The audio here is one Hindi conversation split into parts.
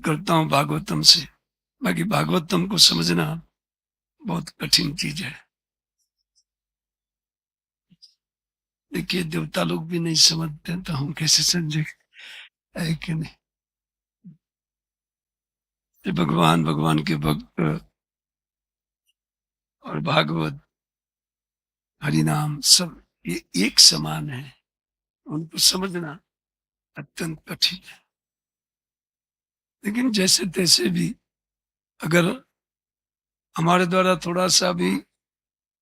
करता हूँ भागवतम से। बाकी भागवतम को समझना बहुत कठिन चीज है। देखिए, देवता लोग भी नहीं समझते हैं, तो हम कैसे समझे, है कि नहीं? ये भगवान भगवान के भक्त और भागवत, हरिनाम सब ये एक समान है। उनको समझना अत्यंत कठिन है। लेकिन जैसे तैसे भी अगर हमारे द्वारा थोड़ा सा भी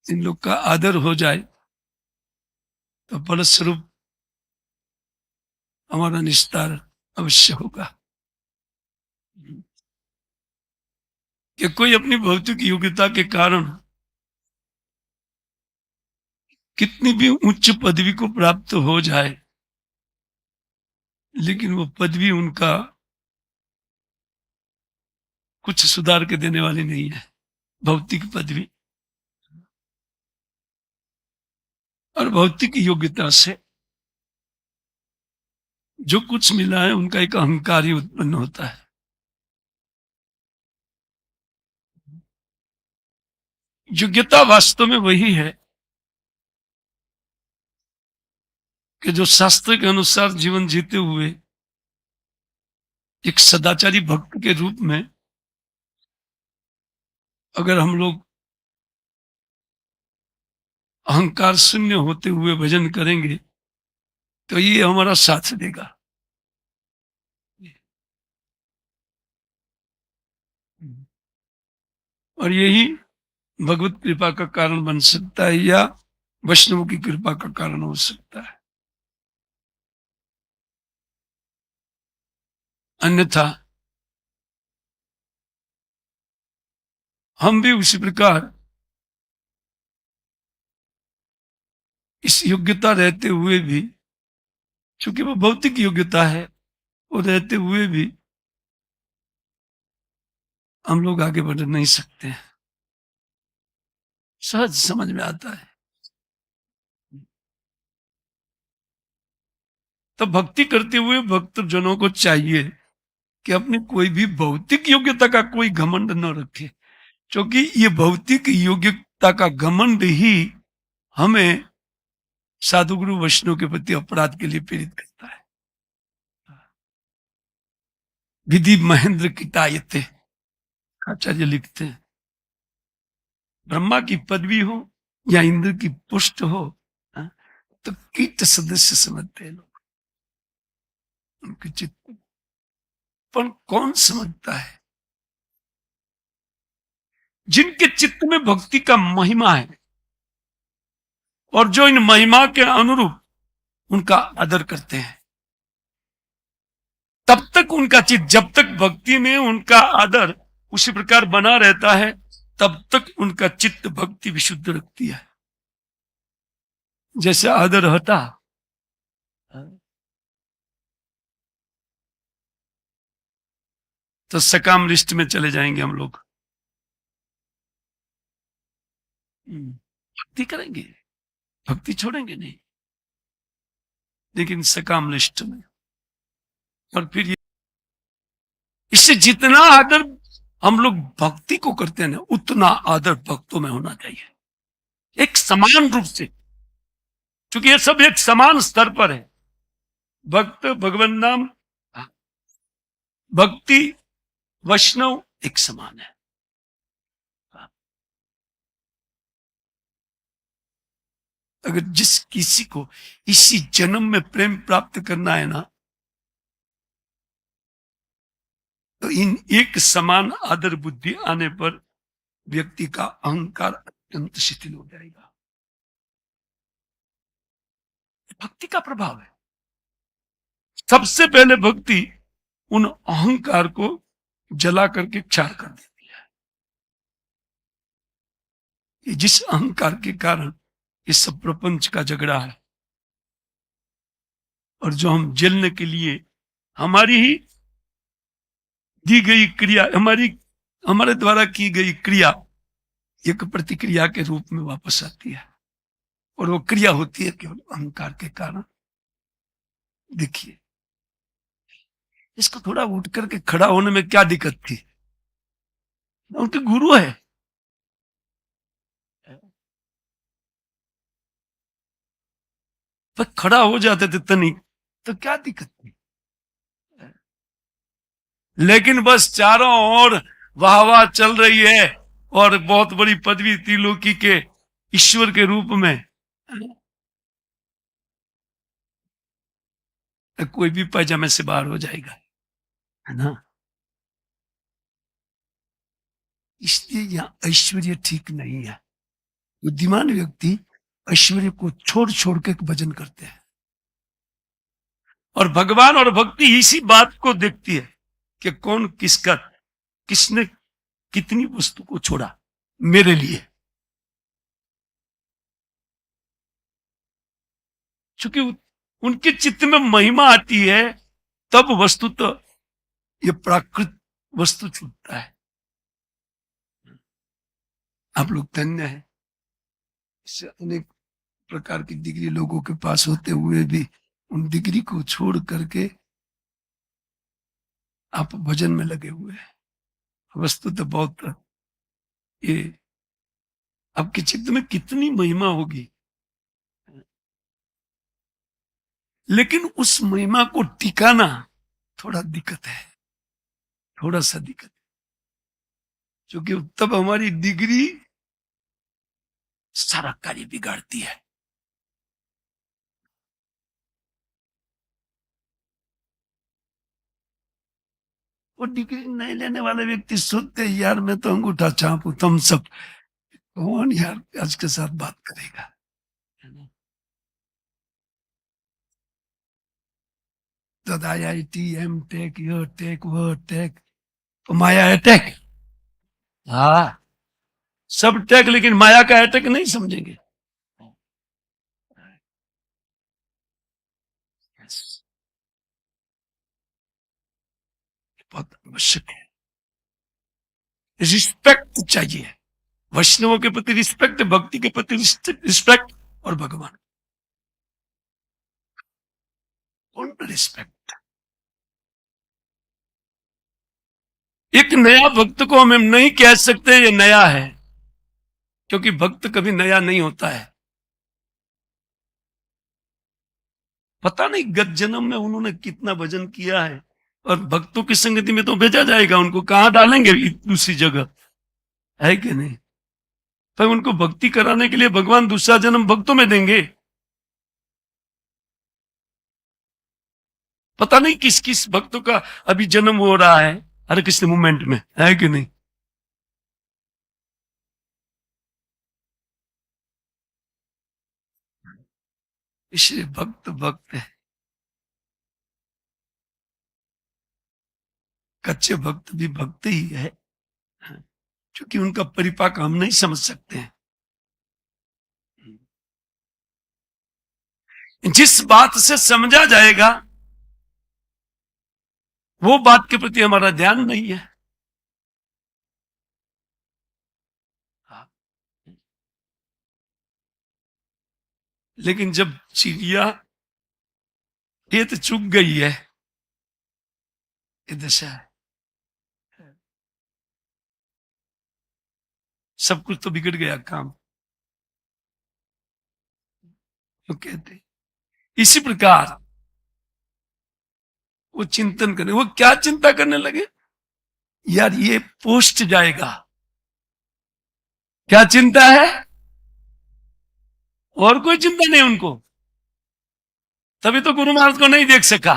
इन लोग का आदर हो जाए, तो फलस्वरूप हमारा निस्तार अवश्य होगा। कि कोई अपनी भौतिक योग्यता के कारण कितनी भी उच्च पदवी को प्राप्त हो जाए, लेकिन वो पदवी उनका कुछ सुधार के देने वाली नहीं है, भौतिक पदवी। और भौतिक योग्यता से जो कुछ मिला है, उनका एक अहंकार ही उत्पन्न होता है। योग्यता वास्तव में वही है कि जो शास्त्र के अनुसार जीवन जीते हुए एक सदाचारी भक्त के रूप में अगर हम लोग अहंकार शून्य होते हुए भजन करेंगे, तो ये हमारा साथ देगा। और यही भगवत कृपा का कारण बन सकता है, या वैष्णव की कृपा का कारण हो सकता है। अन्यथा हम भी उसी प्रकार इस योग्यता रहते हुए भी, क्योंकि वो भौतिक योग्यता है, वो रहते हुए भी हम लोग आगे बढ़ नहीं सकते हैं। सहज समझ में आता है। तो भक्ति करते हुए भक्त जनों को चाहिए कि अपनी कोई भी भौतिक योग्यता का कोई घमंड न रखे, क्योंकि ये भौतिक योग्यता का घमंड ही हमें साधु गुरु वैष्णव के प्रति अपराध के लिए प्रेरित करता है। विधि महेंद्र की तायते, आचार्य लिखते हैं, ब्रह्मा की पदवी हो या इंद्र की पुष्ट हो, हाँ, तो कीट सदस्य समझते हैं लोग उनके चित्त। पर कौन समझता है? जिनके चित्त में भक्ति का महिमा है और जो इन महिमा के अनुरूप उनका आदर करते हैं, तब तक उनका चित्त, जब तक भक्ति में उनका आदर उसी प्रकार बना रहता है, तब तक उनका चित्त भक्ति विशुद्ध रखती है। जैसे आदर हटा तो सकाम लिस्ट में चले जाएंगे हम लोग। भक्ति करेंगे, भक्ति छोड़ेंगे नहीं, लेकिन सकाम लिस्ट में। और फिर ये, इससे जितना आदर हम लोग भक्ति को करते हैं ना, उतना आदर भक्तों में होना चाहिए, एक समान रूप से, क्योंकि ये सब एक समान स्तर पर है। भक्त, भगवान नाम, भक्ति, वैष्णव एक समान है। अगर जिस किसी को इसी जन्म में प्रेम प्राप्त करना है ना, तो इन एक समान आदर बुद्धि आने पर व्यक्ति का अहंकार अत्यंत शिथिल हो जाएगा। भक्ति का प्रभाव है। सबसे पहले भक्ति उन अहंकार को जला करके क्षार कर देती है, कि जिस अहंकार के कारण ये सब प्रपंच का झगड़ा है, और जो हम जलने के लिए हमारी ही दी गई क्रिया, हमारे द्वारा की गई क्रिया एक प्रतिक्रिया के रूप में वापस आती है, और वो क्रिया होती है केवल अहंकार के कारण। देखिए, इसको थोड़ा उठ करके खड़ा होने में क्या दिक्कत थी? उनके गुरु है। पर खड़ा हो जाते थे तनिक, तो क्या दिक्कत थी? लेकिन बस चारों ओर वाह वाह चल रही है, और बहुत बड़ी पदवी त्रिलोकी के ईश्वर के रूप में, कोई भी पैजामे से बाहर हो जाएगा, है ना? इसलिए यहाँ ऐश्वर्य ठीक नहीं है। बुद्धिमान व्यक्ति ऐश्वर्य को छोड़ छोड़ के भजन करते हैं, और भगवान और भक्ति इसी बात को देखती है कि कौन किसका, किसने कितनी वस्तु को छोड़ा मेरे लिए। क्योंकि उनके चित्त में महिमा आती है, तब वस्तु तो ये प्राकृत वस्तु छूटता है। आप लोग धन्य है, इससे अनेक प्रकार की डिग्री लोगों के पास होते हुए भी उन डिग्री को छोड़ करके आप भजन में लगे हुए हैं। वस्तु तो बहुत, ये आपके चित्त में कितनी महिमा होगी, लेकिन उस महिमा को टिकाना थोड़ा दिक्कत है, थोड़ा सा दिक्कत, क्योंकि तब हमारी डिग्री सारा कार्य बिगाड़ती है। वो डिग्री नहीं लेने वाले व्यक्ति सोचते हैं, यार मैं तो अंगूठा चापू तुम सब, कौन यार आज के साथ बात करेगा, है ना? तो IIT एम टेक यो टेक वो टेक, तो माया अटैक, हाँ सब टेक, लेकिन माया का अटैक नहीं समझेंगे। बहुत आवश्यक है, रिस्पेक्ट चाहिए, वैष्णवों के प्रति रिस्पेक्ट, भक्ति के प्रति रिस्पेक्ट, और भगवान पूर्ण रिस्पेक्ट। एक नया भक्त को हम नहीं कह सकते ये नया है, क्योंकि भक्त कभी नया नहीं होता है। पता नहीं गत जन्म में उन्होंने कितना भजन किया है, और भक्तों की संगति में तो भेजा जाएगा, उनको कहां डालेंगे दूसरी जगह, है कि नहीं? पर उनको भक्ति कराने के लिए भगवान दूसरा जन्म भक्तों में देंगे। पता नहीं किस किस भक्तों का अभी जन्म हो रहा है हर किसी मूवमेंट में, है कि नहीं? इसलिए भक्त भक्त है, कच्चे भक्त भी भक्त ही है, क्योंकि उनका परिपाक हम नहीं समझ सकते हैं। जिस बात से समझा जाएगा वो बात के प्रति हमारा ध्यान नहीं है। लेकिन जब चिड़िया खेत चुग गई है, ये दशा है, सब कुछ तो बिगड़ गया काम, तो कहते इसी प्रकार वो चिंतन करने, वो क्या चिंता करने लगे, यार ये पोस्ट जाएगा, क्या चिंता है, और कोई चिंता नहीं उनको। तभी तो गुरु महाराज को नहीं देख सका।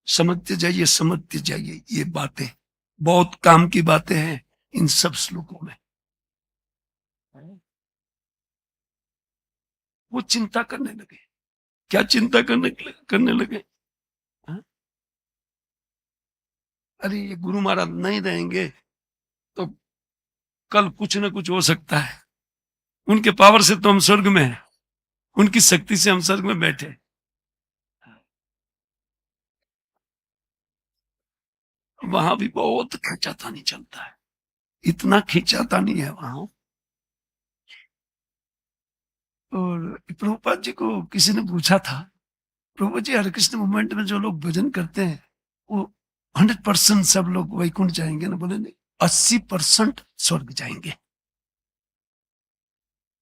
समझते जाइए, समझते जाइए, ये बातें बहुत काम की बातें हैं इन सब श्लोकों में। वो चिंता करने लगे, क्या चिंता करने लगे? हाँ? अरे ये गुरु महाराज नहीं रहेंगे तो कल कुछ ना कुछ हो सकता है, उनके पावर से तो हम स्वर्ग में हैं, उनकी शक्ति से हम स्वर्ग में बैठे। वहां भी बहुत खींचातानी चलता है, इतना खींचातानी है वहां। और प्रभुपाद जी को किसी ने पूछा था, प्रभु जी हरे कृष्ण मूवमेंट में जो लोग भजन करते हैं वो 100% सब लोग वैकुंठ जाएंगे ना? बोले नहीं, 80% स्वर्ग जाएंगे,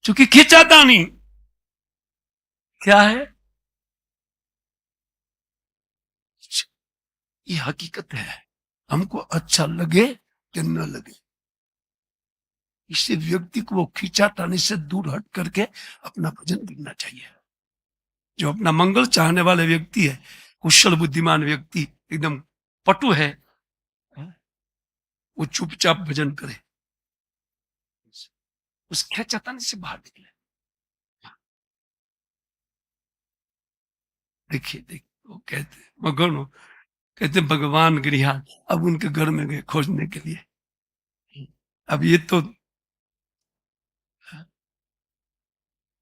क्योंकि खींचाता नहीं। क्या है ये? हकीकत है। हमको अच्छा लगे कि न लगे, इसी व्यक्ति को वो खींचातानी से दूर हट करके अपना भजन करना चाहिए। जो अपना मंगल चाहने वाले व्यक्ति है, कुशल बुद्धिमान व्यक्ति, एकदम पटु है, वो चुपचाप भजन करे, उस खींचातानी से बाहर निकले। देखिए देखिए, वो कहते मगन हो, कहते भगवान गिरिहा अब उनके घर में गए खोजने के लिए। अब ये तो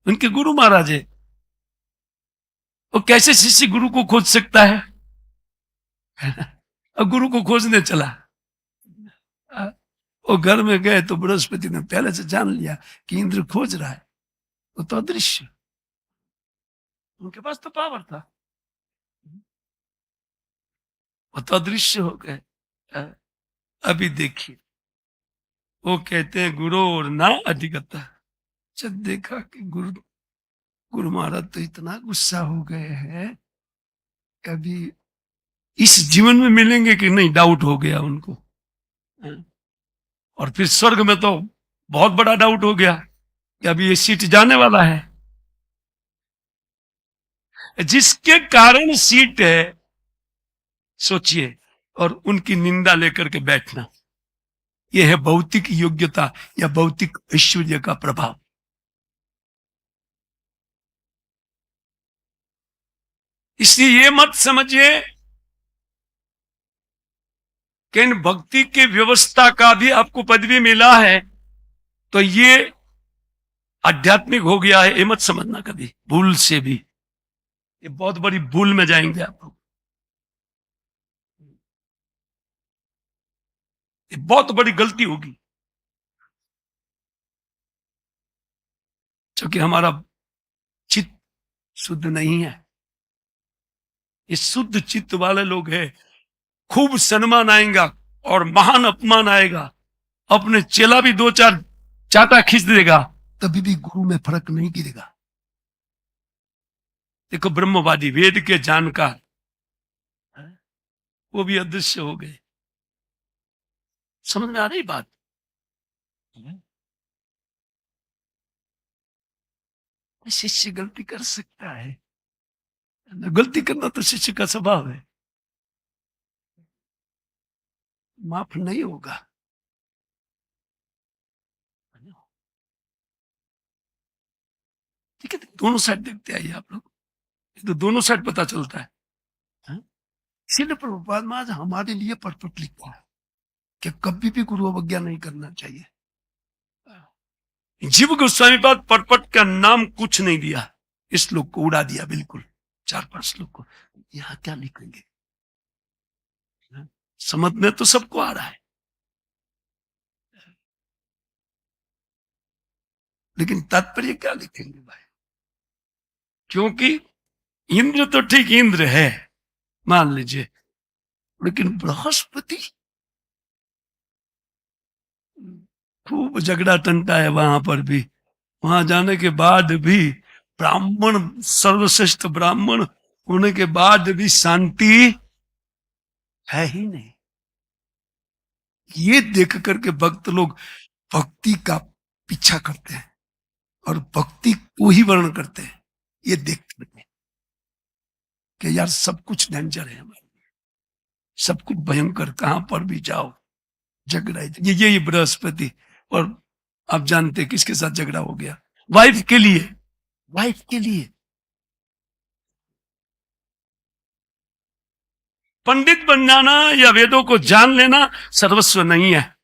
उनके गुरु महाराज है, वो कैसे शिष्य गुरु को खोज सकता है? अब गुरु को खोजने चला, वो घर में गए तो बृहस्पति ने पहले से जान लिया कि इंद्र खोज रहा है, वो तो अदृश्य, उनके पास तो पावर था, वो तो अदृश्य हो गए। अभी देखिए, वो कहते हैं गुरु और ना अधिगता। जब देखा कि गुरु गुरु महाराज तो इतना गुस्सा हो गए हैं, कभी इस जीवन में मिलेंगे कि नहीं, डाउट हो गया उनको। और फिर स्वर्ग में तो बहुत बड़ा डाउट हो गया कि अभी ये सीट जाने वाला है। जिसके कारण सीट है, सोचिए, और उनकी निंदा लेकर के बैठना, यह है भौतिक योग्यता या भौतिक ऐश्वर्य का प्रभाव। इसलिए ये मत समझिए कि इन भक्ति की व्यवस्था का भी आपको पदवी मिला है तो ये आध्यात्मिक हो गया है, ये मत समझना कभी भूल से भी। ये बहुत बड़ी भूल में जाएंगे आप लोग, ये बहुत बड़ी गलती होगी। क्योंकि हमारा चित्त शुद्ध नहीं है। ये शुद्ध चित्त वाले लोग हैं, खूब सम्मान आएगा और महान अपमान आएगा, अपने चेला भी दो चार चाटा खींच देगा, तभी भी गुरु में फर्क नहीं गिरेगा। देखो ब्रह्मवादी वेद के जानकार, वो भी अदृश्य हो गए। समझ में आ रही बात? शिष्य गलती कर सकता है, गलती करना तो शिष्य का स्वभाव है, माफ नहीं होगा। ठीक है, दोनों साइड देखते आइए आप लोग, तो दोनों साइड पता चलता है। हाँ? इसीलिए प्रभुपाद महाराज हमारे लिए परफेक्ट लिखा है कि कभी भी गुरु अवज्ञा नहीं करना चाहिए। जीव गोस्वामी पाद परपट का नाम कुछ नहीं दिया, इस श्लोक को उड़ा दिया बिल्कुल, 4-5 श्लोक को। यहां क्या लिखेंगे? समझ में तो सबको आ रहा है, लेकिन तात्पर्य क्या लिखेंगे भाई? क्योंकि इंद्र तो ठीक इंद्र है, मान लीजिए, लेकिन बृहस्पति खूब झगड़ा टंटा है वहां पर भी। वहां जाने के बाद भी ब्राह्मण, सर्वश्रेष्ठ ब्राह्मण होने के बाद भी शांति है ही नहीं। ये देख करके भक्त लोग भक्ति का पीछा करते हैं और भक्ति को ही वर्णन करते हैं, ये देख करके कि यार सब कुछ डेंजर है हमारे, सब कुछ भयंकर, कहां पर भी जाओ झगड़ा ये बृहस्पति। और आप जानते किसके साथ झगड़ा हो गया? वाइफ के लिए, वाइफ के लिए। पंडित बन जाना या वेदों को जान लेना सर्वस्व नहीं है,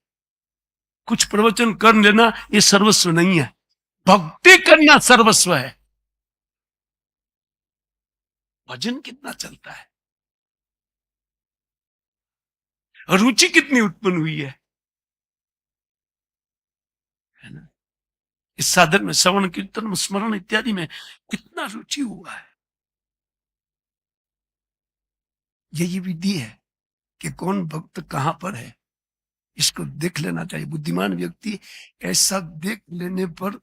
कुछ प्रवचन कर लेना ये सर्वस्व नहीं है, भक्ति करना सर्वस्व है। भजन कितना चलता है, रुचि कितनी उत्पन्न हुई है ना? इस साधन में, श्रवण कीर्तन स्मरण इत्यादि में कितना रुचि हुआ है। यही विधि है कि कौन भक्त कहाँ पर है, इसको देख लेना चाहिए। बुद्धिमान व्यक्ति ऐसा देख लेने पर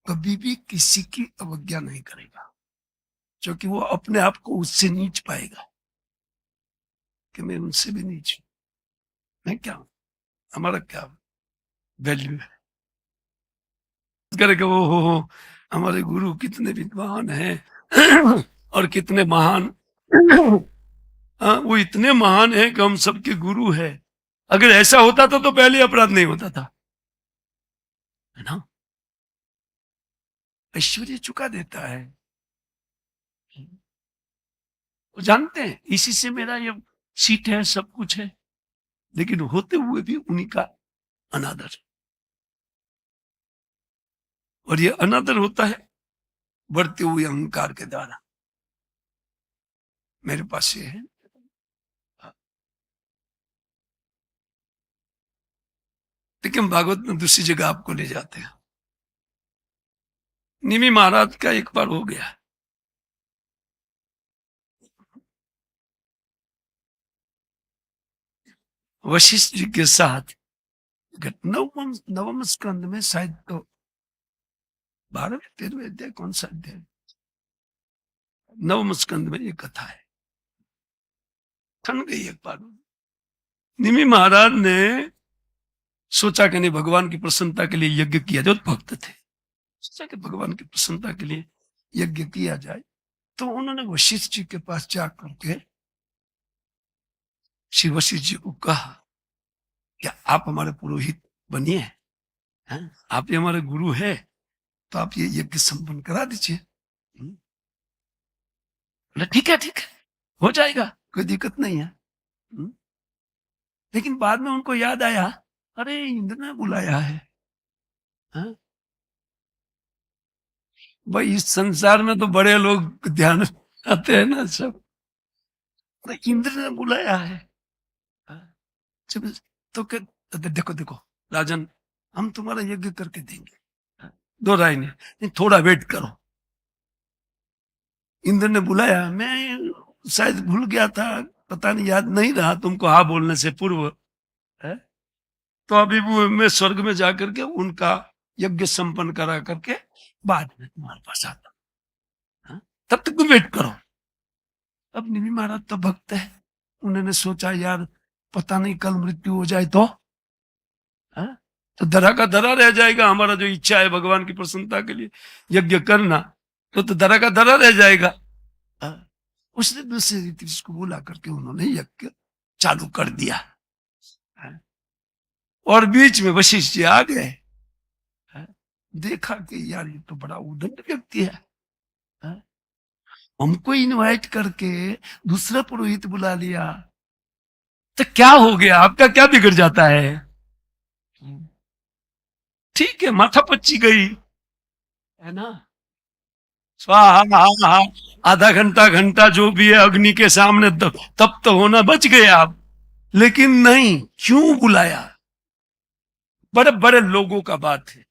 कभी भी किसी की अवज्ञा नहीं करेगा, क्योंकि वो अपने आप को उससे नीच पाएगा कि मैं उनसे भी नीच हूं, मैं क्या हूं, हमारा क्या वैल्यू है। करके वो हो हमारे गुरु कितने विद्वान हैं और कितने महान। हाँ, वो इतने महान हैं कि हम सबके गुरु है। अगर ऐसा होता तो पहले अपराध नहीं होता था, है ना। ऐश्वर्य चुका देता है, वो जानते हैं इसी से मेरा ये सीट है, सब कुछ है, लेकिन होते हुए भी उन्हीं का अनादर। और ये अनादर होता है बढ़ते हुए अहंकार के द्वारा। मेरे पास ये है। लेकिन भागवत में दूसरी जगह आपको ले जाते हैं। निमि महाराज का एक बार हो गया, वशिष्ठ जी के साथ नवम नवम स्कंद में, शायद तो 12वें 13वें अध्याय, कौन सा अध्याय, नवम स्कंद में ये कथा है। ठन गई एक बार। निमि महाराज ने सोचा कि नहीं, भगवान की प्रसन्नता के लिए यज्ञ किया, जो भक्त थे, सोचा कि भगवान की प्रसन्नता के लिए यज्ञ किया जाए। तो उन्होंने वशिष्ठ जी के पास जाकर के श्री वशिष्ठ जी को कहा कि आप हमारे पुरोहित बनिए, हैं? आप ये हमारे गुरु है, तो आप ये यज्ञ संपन्न करा दीजिए। बोले ठीक है, ठीक है, हो जाएगा, कोई दिक्कत नहीं है। लेकिन बाद में उनको याद आया, अरे इंद्र ने बुलाया है, हाँ? भाई इस संसार में तो बड़े लोग ध्यान आते हैं ना सब, तो इंद्र ने बुलाया है, हाँ? तो देखो देखो राजन, हम तुम्हारा यज्ञ करके देंगे, हाँ? दो राय नहीं, थोड़ा वेट करो। इंद्र ने बुलाया, मैं शायद भूल गया था, पता नहीं, याद नहीं रहा तुमको हाँ बोलने से पूर्व, है? तो अभी वो मैं स्वर्ग में जाकर के उनका यज्ञ संपन्न करा करके बाद में तुम्हारे पास आता, हाँ? तब तक तुम वेट करो। अब निमि महाराज तो भक्त है, उन्होंने सोचा यार पता नहीं कल मृत्यु हो जाए तो, हाँ? तो धरा का धरा रह जाएगा, हमारा जो इच्छा है भगवान की प्रसन्नता के लिए यज्ञ करना, तो धरा का धरा रह जाएगा, हाँ? उसने दूसरे रीति को बुला करके उन्होंने यज्ञ चालू कर दिया, हाँ? और बीच में वशिष्ठ जी आ गए, हाँ? देखा कि यार ये तो बड़ा उदंड व्यक्ति है, हाँ? हमको इनवाइट करके दूसरा पुरोहित बुला लिया, तो क्या हो गया, आपका क्या बिगड़ जाता है? ठीक है, माथा पच्ची गई, है ना, स्वाहा, हा, आधा घंटा घंटा जो भी है अग्नि के सामने तब तो होना बच गए आप। लेकिन नहीं, क्यों बुलाया? बड़े बड़े लोगों का बात है,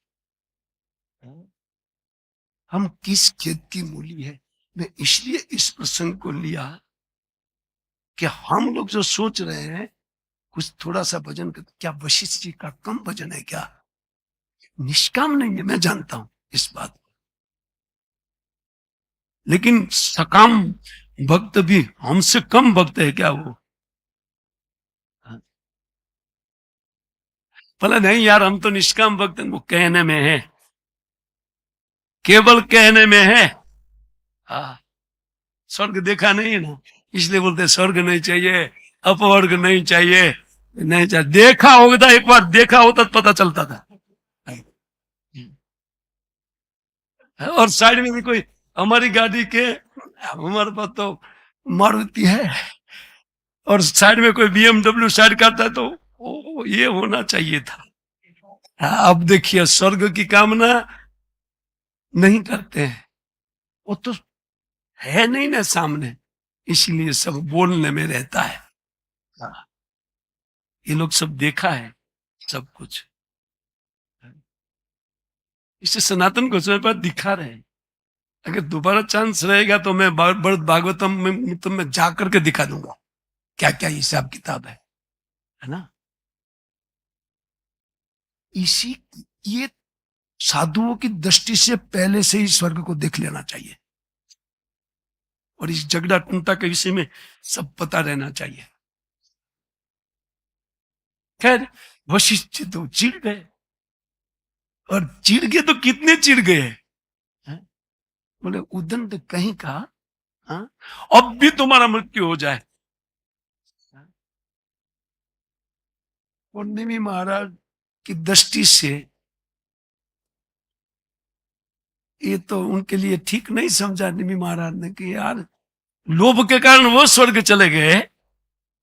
हम किस खेत की मूली है। मैं इसलिए इस प्रसंग को लिया कि हम लोग जो सोच रहे हैं कुछ थोड़ा सा भजन कर, क्या वशिष्ठ जी का कम भजन है क्या? निष्काम नहीं है, मैं जानता हूं इस बात को, लेकिन सकाम भक्त भी हमसे कम भक्त है क्या वो? बोला नहीं यार, हम तो निष्काम भक्त हैं, वो कहने में है, केवल कहने में है। हाँ, स्वर्ग देखा नहीं है ना, इसलिए बोलते स्वर्ग नहीं चाहिए, अपवर्ग नहीं चाहिए, नहीं चाहिए। देखा होता, एक बार देखा होता तो पता चलता था। और साइड में भी कोई हमारी गाड़ी के, हमारे पास तो मारुति है, और साइड में कोई BMW साइड करता है, तो ये होना चाहिए था। हाँ, अब देखिए स्वर्ग की कामना नहीं करते हैं, वो तो है नहीं ना सामने, इसलिए सब बोलने में रहता है। हाँ, ये लोग सब देखा है सब कुछ, इससे सनातन गोस्वामी पर दिखा रहे हैं। अगर दोबारा चांस रहेगा तो मैं भागवतम में तो मैं जा करके दिखा दूंगा, क्या क्या हिसाब किताब है ना। इसी ये साधुओं की दृष्टि से पहले से ही स्वर्ग को देख लेना चाहिए और इस झगड़ा टूटा के विषय में सब पता रहना चाहिए। खैर वशिष्ठ जी तो चिढ़ गए, और चिढ़ गए तो कितने चिढ़ गए हैं? बोले उदंड कहीं का, हाँ? अब भी तुम्हारा मृत्यु हो जाए। और निमि महाराज की दृष्टि से ये तो उनके लिए ठीक नहीं समझा निमि महाराज ने कि यार लोभ के कारण वो स्वर्ग चले गए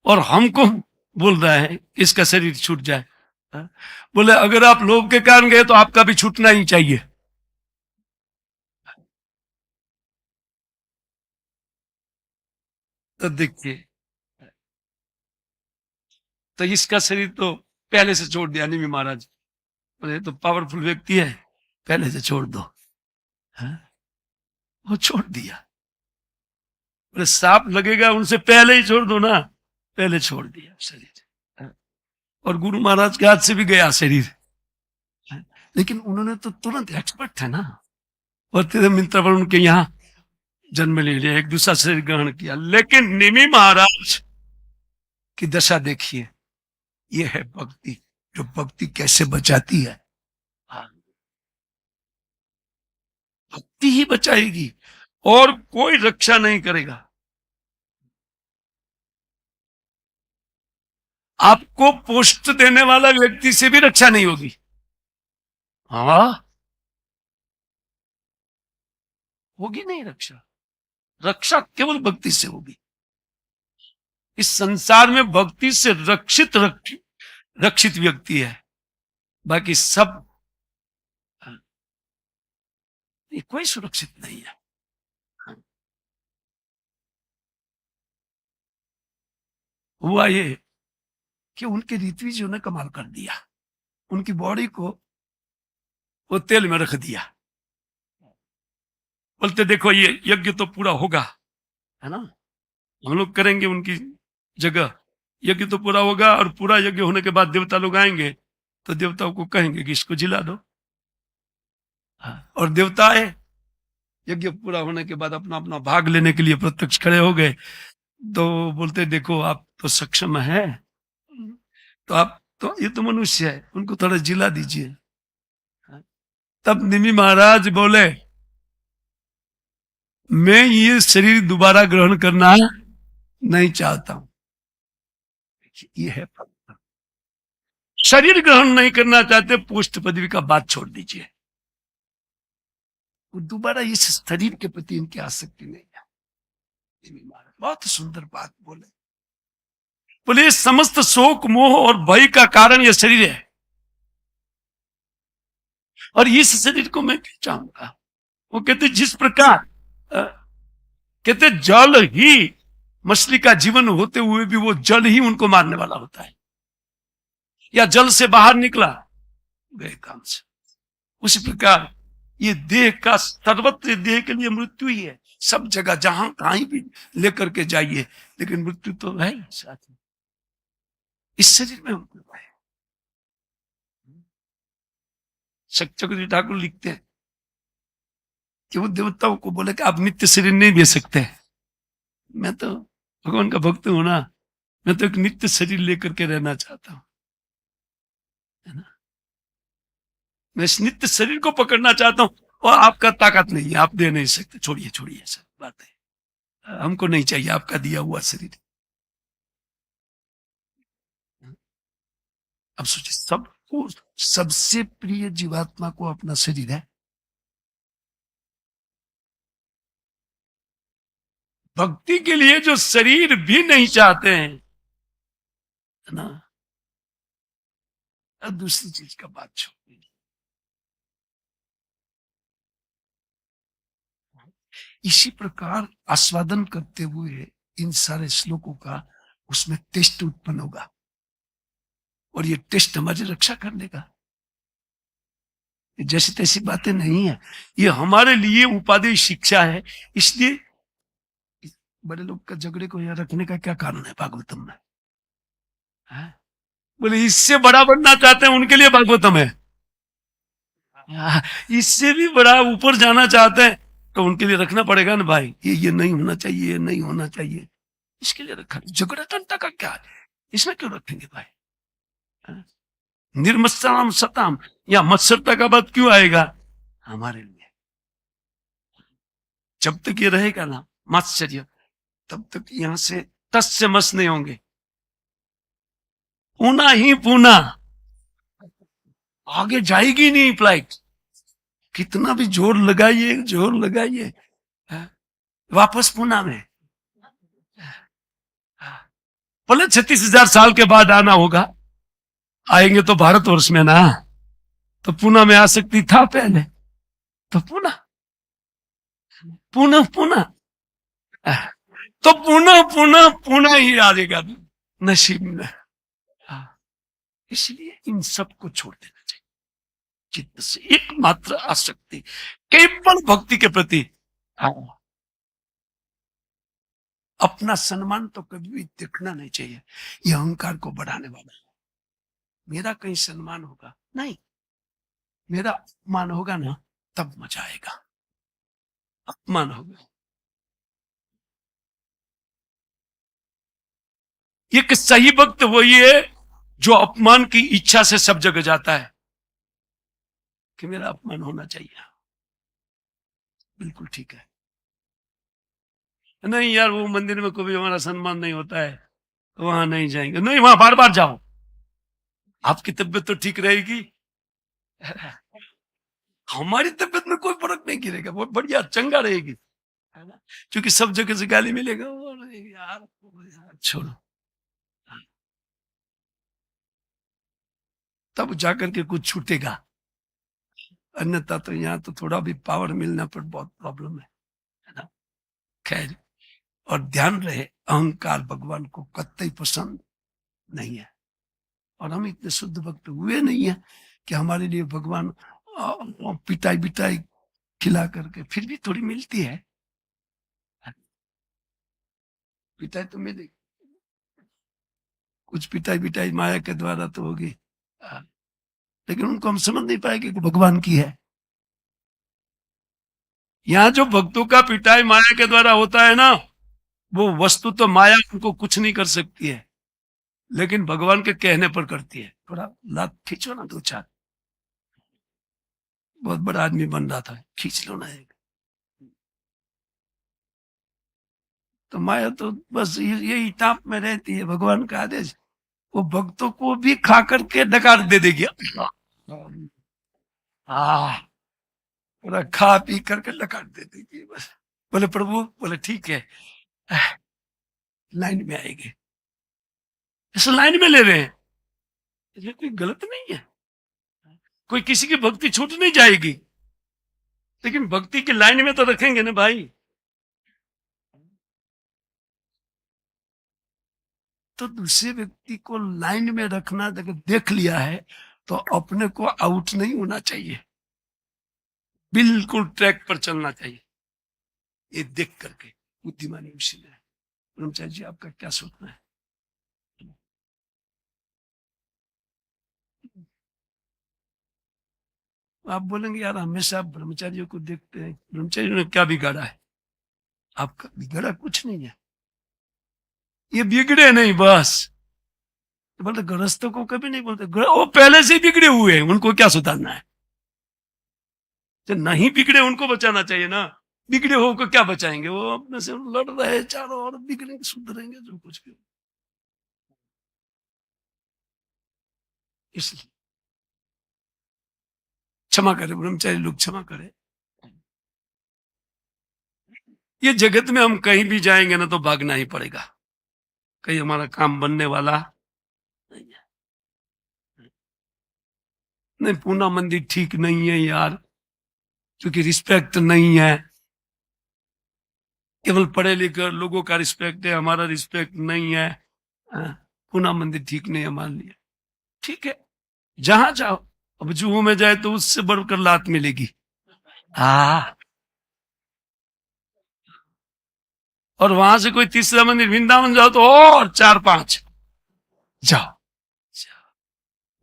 और हमको बोल रहा है इसका शरीर छूट जाए। हाँ? बोले अगर आप लोभ के कारण गए तो आपका भी छूटना ही चाहिए। तो देखिए, तो इसका शरीर तो पहले से छोड़ दिया निमि महाराज। बोले तो पावरफुल व्यक्ति है, पहले से छोड़ दो। हाँ? वो छोड़ दिया। बोले सांप लगेगा उनसे पहले ही छोड़ दो ना, पहले छोड़ दिया शरीर। हाँ? और गुरु महाराज के हाथ से भी गया शरीर। हाँ? लेकिन उन्होंने तो तुरंत, एक्सपर्ट है ना, और तेरे मित्र पर उनके यहाँ जन्म ले लिया, एक दूसरा शरीर ग्रहण किया। लेकिन निमि महाराज की दशा देखिए, ये है भक्ति, जो भक्ति कैसे बचाती है। हाँ, भक्ति ही बचाएगी और कोई रक्षा नहीं करेगा। आपको पोस्ट देने वाला व्यक्ति से भी रक्षा नहीं होगी। हाँ, होगी नहीं रक्षा। रक्षा केवल भक्ति से होगी। इस संसार में भक्ति से रक्षित व्यक्ति है, बाकी सब कोई सुरक्षित नहीं है। हुआ ये कि उनके ऋत्विजों ने कमाल कर दिया, उनकी बॉडी को वो तेल में रख दिया। बोलते देखो ये यज्ञ तो पूरा होगा, है ना, हम लोग करेंगे उनकी जगह, यज्ञ तो पूरा होगा, और पूरा यज्ञ होने के बाद देवता लोग आएंगे तो देवताओं को कहेंगे कि इसको जिला दो। हाँ, और देवता आए, यज्ञ पूरा होने के बाद अपना अपना भाग लेने के लिए प्रत्यक्ष खड़े हो गए। तो बोलते देखो आप तो सक्षम है, तो आप तो, ये तो मनुष्य है, उनको थोड़ा जिला दीजिए। तब निमि महाराज बोले मैं ये शरीर दोबारा ग्रहण करना नहीं चाहता हूं। ये है भक्त। शरीर ग्रहण नहीं करना चाहते, पोस्ट पदवी का बात छोड़ दीजिए, वो दोबारा इस शरीर के प्रति इनकी आसक्ति नहीं है। निमि महाराज बहुत सुंदर बात बोले। बोले समस्त शोक मोह और भय का कारण यह शरीर है, और इस शरीर को मैं क्यों चाहूंगा। वो कहते जिस प्रकार कहते जल ही मछली का जीवन होते हुए भी वो जल ही उनको मारने वाला होता है, या जल से बाहर निकला गए काम से। उसी प्रकार ये देह का सर्वत्र, देह के लिए मृत्यु ही है, सब जगह जहां कहीं भी लेकर के जाइए, लेकिन मृत्यु तो है ही साथ में। इस शरीर में हमको है। चक्रवर्ती ठाकुर लिखते हैं कि वो देवताओं को बोले कि आप नित्य शरीर नहीं दे सकते। मैं तो भगवान का भक्त हूं ना, मैं तो एक नित्य शरीर लेकर के रहना चाहता हूं, है ना। मैं इस नित्य शरीर को पकड़ना चाहता हूं, और आपका ताकत नहीं है, आप दे नहीं सकते। छोड़िए छोड़िए सब बात है, हमको नहीं चाहिए आपका दिया हुआ शरीर। अब सोचिए, सबको सबसे प्रिय जीवात्मा को अपना शरीर है। भक्ति के लिए जो शरीर भी नहीं चाहते हैं, है ना, अब दूसरी चीज का बात छोड़िए। इसी प्रकार आस्वादन करते हुए इन सारे श्लोकों का उसमें टेस्ट उत्पन्न होगा, और ये टेस्ट हमारी रक्षा कर लेगा। जैसी तैसी बातें नहीं है, ये हमारे लिए उपादेय शिक्षा है। इसलिए बड़े लोग का झगड़े को यहाँ रखने का क्या कारण है भागवतम में? हैं? बोले इससे बड़ा बनना चाहते हैं उनके लिए भागवतम है। इससे भी बड़ा ऊपर जाना चाहते हैं तो उनके लिए रखना पड़ेगा ना भाई, ये नहीं होना चाहिए, ये नहीं होना चाहिए, इसके लिए रखा। झगड़ा टंटा का क्या है, इसमें क्यों रखेंगे भाई? हाँ? निर्मत्सरम सताम या मत्सरता का बात क्यों आएगा हमारे लिए? जब तक ये रहेगा ना मात्सर्य, तब तक यहां से तस से मस नहीं होंगे। पूना ही पूना, आगे जाएगी नहीं फ्लाइट, कितना भी जोर लगाइए जोर लगाइए, हाँ? वापस पूना में। बोले 36,000 साल के बाद आना होगा, आएंगे तो भारतवर्ष में ना, तो पुणे में आ सकती था पहले, तो पुनः पुनः पुनः तो पुनः पुनः पुनः ही आ जाएगा नसीब में। इसलिए इन सबको छोड़ देना चाहिए चित्त से, एकमात्र आसक्ति केवल भक्ति के प्रति। अपना सम्मान तो कभी भी देखना नहीं चाहिए, यह अहंकार को बढ़ाने वाला है। मेरा कहीं सम्मान होगा नहीं, मेरा अपमान होगा ना तब मजा आएगा। अपमान होगा, एक सही वक्त वही है जो अपमान की इच्छा से सब जगह जाता है कि मेरा अपमान होना चाहिए। बिल्कुल ठीक है, नहीं यार वो मंदिर में कभी हमारा सम्मान नहीं होता है, तो वहां नहीं जाएंगे, नहीं वहां बार बार जाओ, आपकी तबीयत तो ठीक रहेगी, हमारी तबीयत में कोई फर्क नहीं गिरेगा, बहुत बढ़िया चंगा रहेगी, है ना? क्योंकि सब जगह से गाली मिलेगा, यार छोड़ो, तब जाकर के कुछ छूटेगा, अन्यथा तो यहाँ तो थोड़ा भी पावर मिलना पर बहुत प्रॉब्लम है ना? खैर, और ध्यान रहे अहंकार भगवान को कतई पसंद नहीं है, और हम इतने शुद्ध भक्त हुए नहीं है कि हमारे लिए भगवान पिटाई बिटाई खिला करके, फिर भी थोड़ी मिलती है पिटाई तो मिलेगी, कुछ पिटाई बिटाई माया के द्वारा तो होगी, लेकिन उनको हम समझ नहीं पाएंगे कि भगवान की है। यहाँ जो भक्तों का पिटाई माया के द्वारा होता है ना, वो वस्तु तो माया उनको कुछ नहीं कर सकती है, लेकिन भगवान के कहने पर करती है। थोड़ा लात खींचो ना, दो चार, बहुत बड़ा आदमी बन रहा था, खींच लो ना एक, तो माया तो बस यही ताप में रहती है, भगवान का आदेश वो भक्तों को भी खा करके डकार दे देगी। पूरा खा पी करके डकार दे देगी बस। बोले प्रभु, बोले ठीक है, लाइन में आएंगे, इस लाइन में ले रहे हैं, इसमें कोई गलत नहीं है, कोई किसी की भक्ति छूट नहीं जाएगी, लेकिन भक्ति की लाइन में तो रखेंगे ना भाई। तो दूसरे व्यक्ति को लाइन में रखना अगर देख लिया है तो अपने को आउट नहीं होना चाहिए, बिल्कुल ट्रैक पर चलना चाहिए, ये देख करके बुद्धिमानी उसी में है। ब्रह्मचारी जी आपका क्या सोचना है? आप बोलेंगे यार हमेशा आप ब्रह्मचारियों को देखते हैं, ब्रह्मचारियों ने क्या बिगाड़ा है? आपका बिगड़ा कुछ नहीं है, ये बिगड़े नहीं बस, तो बोलते गृहस्थों को कभी नहीं बोलते, वो पहले से ही बिगड़े हुए हैं, उनको क्या सुधारना है? जो नहीं बिगड़े उनको बचाना चाहिए ना, बिगड़े हो को क्या बचाएंगे, वो अपने से लड़ रहे हैं चारों और बिगड़ेंगे सुधरेंगे जो कुछ भी। इसलिए क्षमा करे ब्रह्मचारी लोग, क्षमा करे, ये जगत में हम कहीं भी जाएंगे ना तो भागना ही पड़ेगा, कहीं हमारा काम बनने वाला नहीं है। नहीं पूना मंदिर ठीक नहीं है यार, क्योंकि रिस्पेक्ट नहीं है, केवल पढ़े लिखे लोगों का रिस्पेक्ट है, हमारा रिस्पेक्ट नहीं है। हाँ, पूना मंदिर ठीक नहीं है हमारे लिए, ठीक है जहां जाओ, अब जुहू में जाए तो उससे बढ़कर लात मिलेगी। हाँ और वहां से कोई तीसरा मंदिर वृंदावन जाओ तो और 4-5 जाओ।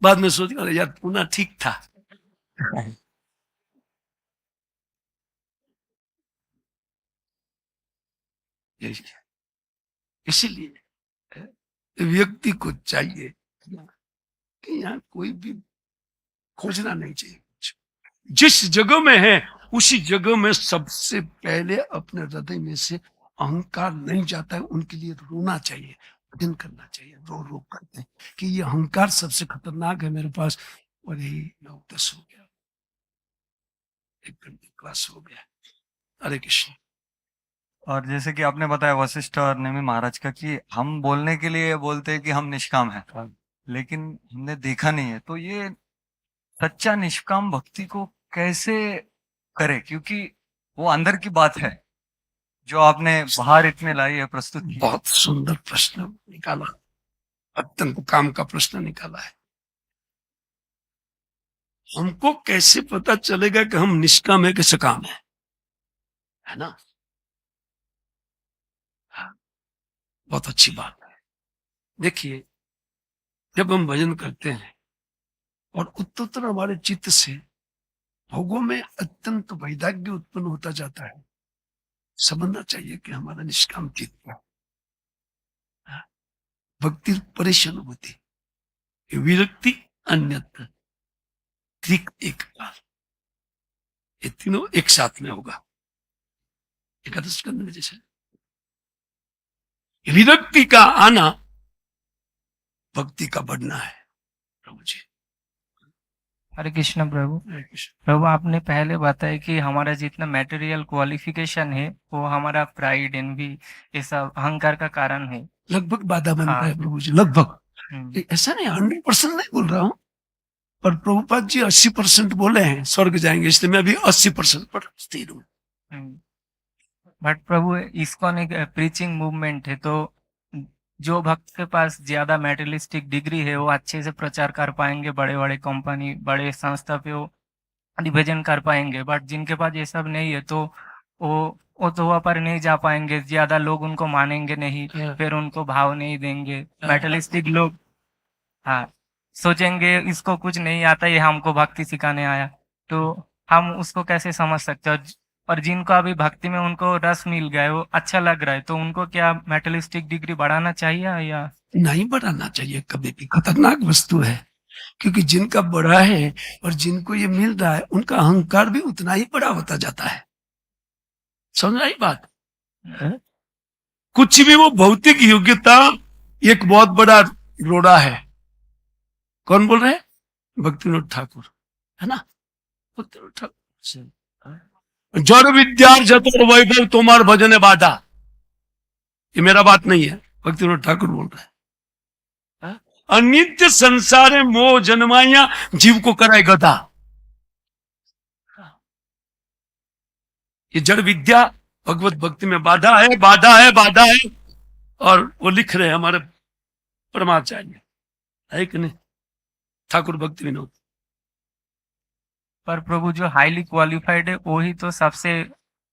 बाद में सोच अरे यार पूना ठीक था। इसीलिए व्यक्ति को चाहिए कि यहाँ कोई भी खोजना नहीं चाहिए। जिस जगह में है उसी जगह में सबसे पहले अपने हृदय में से अहंकार नहीं जाता है, उनके लिए रोना चाहिए, भजन करना चाहिए। रो रो करते हैं कि ये अहंकार सबसे खतरनाक है मेरे पास। और यही 9-10 हो गया, 1 घंटे क्लास हो गया। हरे कृष्ण। और जैसे कि आपने बताया वशिष्ठ और नेमी महाराज का कि हम बोलने के लिए बोलते हैं कि हम निष्काम हैं, लेकिन हमने देखा नहीं है। तो ये सच्चा निष्काम भक्ति को कैसे करे, क्योंकि वो अंदर की बात है जो आपने बाहर इतने लाई है, प्रस्तुत की। बहुत सुंदर प्रश्न निकाला, अत्यंत काम का प्रश्न निकाला है। हमको कैसे पता चलेगा कि हम निष्काम है कि सकाम है ना? बहुत अच्छी बात है। देखिए, जब हम भजन करते हैं और उत्तरोत्तर हमारे चित्त से भोगों में अत्यंत वैराग्य उत्पन्न होता जाता है, समझना चाहिए कि हमारा निष्काम चित्त है। भक्ति परेशान होती, विरक्ति अन्यत्र, त्रिक एक काल, ये तीनों एक साथ में होगा। एकादश स्कंद में जैसे विरक्ति का आना भक्ति का बढ़ना है। प्रभु जी। हरे कृष्ण प्रभु। हरे कृष्ण। प्रभु आपने पहले बताया कि हमारा जितना मटेरियल क्वालिफिकेशन है वो हमारा प्राइड एनवी ये सब अहंकार का कारण है। लगभग बाधा बनता हाँ। है प्रभु जी, लगभग। हम्म, ऐसा नहीं 100% नहीं बोल रहा हूं, पर प्रभुपाद जी 80% बोले हैं स्वर्ग जाएंगे, इसलिए मैं अभी 80% पर स्थिर हूँ। बट प्रभु इस्कॉन एक प्रीचिंग मूवमेंट है, तो जो भक्त के पास ज्यादा मेटेरियलिस्टिक डिग्री है वो अच्छे से प्रचार कर पाएंगे, बड़े बड़े कंपनी बड़े संस्था पे वो निवेदन कर पाएंगे। बट जिनके पास ये सब नहीं है तो वो तो वहाँ पर नहीं जा पाएंगे, ज्यादा लोग उनको मानेंगे नहीं, फिर उनको भाव नहीं देंगे। मेटेरियलिस्टिक लोग हाँ सोचेंगे इसको कुछ नहीं आता, ये हमको भक्ति सिखाने आया। तो हम उसको कैसे समझ सकते हैं? और जिनको अभी भक्ति में उनको रस मिल गया है, वो अच्छा लग रहा है, तो उनको क्या मेटेरियलिस्टिक डिग्री बढ़ाना चाहिए या नहीं बढ़ाना चाहिए, कभी भी खतरनाक वस्तु है। क्योंकि जिनका बड़ा है और जिनको ये मिल रहा है उनका अहंकार भी उतना ही बड़ा होता जाता है। समझ आई बात? कुछ भी वो भौतिक योग्यता एक बहुत बड़ा रोड़ा है। कौन बोल रहे हैं? भक्ति विनोद ठाकुर, है ना? भक्ति विनोद ठाकुर से जड़ विद्या जतोर वैभव तुम्हार भजने बाधा, ये मेरा बात नहीं है, भक्ति विनोद ठाकुर बोल रहे हैं। अनित्य संसारे मोह जन्माया जीव को कराए गधा। ये जड़ विद्या भगवत भक्ति में बाधा है, बाधा है, बाधा है। और वो लिख रहे हैं हमारे परमाचार्य, है कि नहीं? ठाकुर भक्ति विनोद। पर प्रभु जो हाईली क्वालिफाइड है वही तो सबसे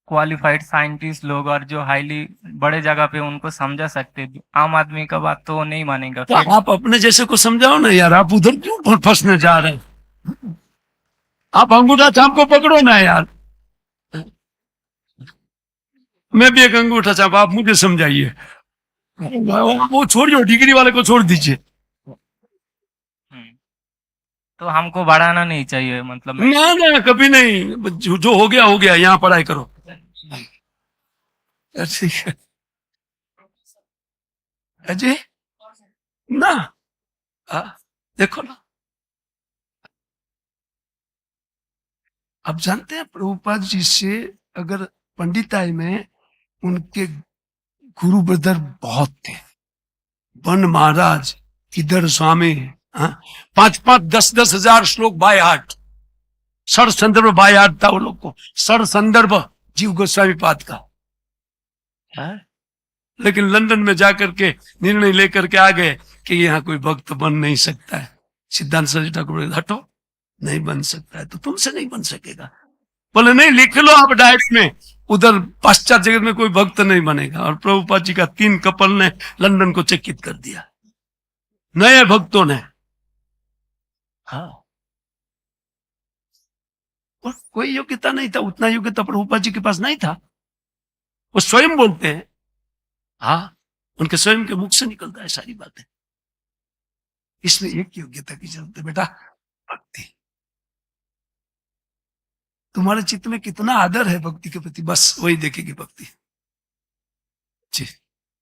क्वालिफाइड साइंटिस्ट लोग और जो हाईली बड़े जगह पे उनको समझा सकते हैं। आम आदमी का बात तो वो नहीं मानेगा। तो आप अपने जैसे को समझाओ ना यार, आप उधर क्यों फंसने जा रहे हैं? आप अंगूठा छाप को पकड़ो ना यार। मैं भी एक अंगूठा छाप, आप मुझे समझाइए। वो छोड़िए, डिग्री वाले को छोड़ दीजिए। तो हमको बढ़ाना नहीं चाहिए मतलब। ना ना, कभी नहीं। जो हो गया हो गया, यहाँ पढ़ाई करो। ठीक है अजय ना, देखो ना, आप जानते हैं प्रभुपाद जी से अगर पंडिताई में उनके गुरु ब्रदर बहुत थे। वन महाराज, इधर स्वामी, 5-5, 10-10 हजार श्लोक बाय हार्ट। सर संदर्भ बाय हार्ट था वो लोग को, सर संदर्भ जीव गोस्वामी पाद का। लेकिन लंदन में जाकर के निर्णय लेकर के आ गए कि यहाँ कोई भक्त बन नहीं सकता है। सिद्धांत सरस्वती ठाकुर हटो, नहीं बन सकता है तो तुमसे नहीं बन सकेगा। बोले नहीं, लिख लो आप डायरी में, उधर पाश्चात्य जगत में कोई भक्त नहीं बनेगा। और प्रभुपाद जी का 3 कपल ने लंदन को चकित कर दिया, नए भक्तों ने। हाँ, और कोई योग्यता नहीं था, उतना योग्यता प्रभुपाद जी के पास नहीं था। वो स्वयं बोलते हैं, हाँ, उनके स्वयं के मुख से निकलता है सारी बातें। इसमें एक योग्यता की जरूरत है बेटा, भक्ति। तुम्हारे चित्त में कितना आदर है भक्ति के प्रति, बस वही देखेगी भक्ति।